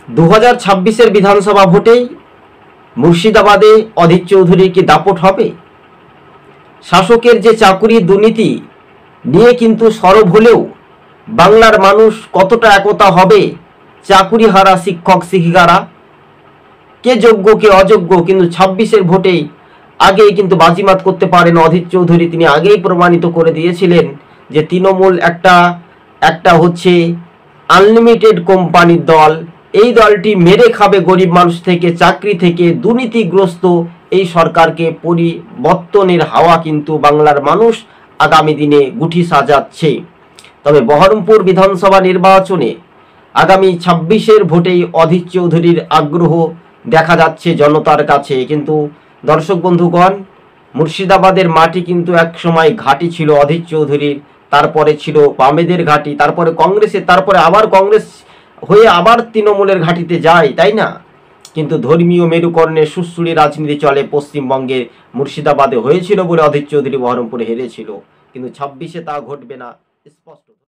2026-এর বিধানসভা ভোটেই মুর্শিদাবাদে অধীর চৌধুরীর কি দাপট হবে? শাসকের যে চাকুরি দুর্নীতি নিয়ে কিন্তু সরব হলেও বাংলার মানুষ কতটা একতা হবে? চাকুরি হারা শিক্ষক শিক্ষিকারা কে যোগ্য কে অযোগ্য, কিন্তু 26-এর ভোটেই আগেই কিন্তু বাজিমাত করতে পারেন অধীর চৌধুরী। তিনি আগেই প্রমাণিত করে দিয়েছিলেন যে তৃণমূল একটা হচ্ছে আনলিমিটেড কোম্পানির দল। এই দলটি মেরে খাবে গরিব মানুষ থেকে, চাকরি থেকে। দুর্নীতিগ্রস্ত এই সরকারকে পরিবর্তনের হাওয়া কিন্তু বাংলার মানুষ আগামী দিনে গুটি সাজাচ্ছে। তবে বহরমপুর বিধানসভা নির্বাচনে আগামী 26-এর ভোটেই অধীর চৌধুরীর আগ্রহ দেখা যাচ্ছে জনতার কাছে। কিন্তু দর্শক বন্ধুগণ, মুর্শিদাবাদের মাটি কিন্তু এক সময় ঘাঁটি ছিল অধীর চৌধুরীর, তারপরে ছিল বামেদের ঘাঁটি, তারপরে কংগ্রেসের, তারপরে আবার কংগ্রেস হয়ে আবার তৃণমূলের ঘাঁটিতে যায়, তাই না? কিন্তু ধর্মীয় মেরুকরণের সুশ্রী রাজনীতি চলে পশ্চিমবঙ্গে। মুর্শিদাবাদে হয়েছিল বলে অধীর চৌধুরী বহরমপুরে হেরেছিল, কিন্তু 26-এ তা ঘটবে না স্পষ্ট।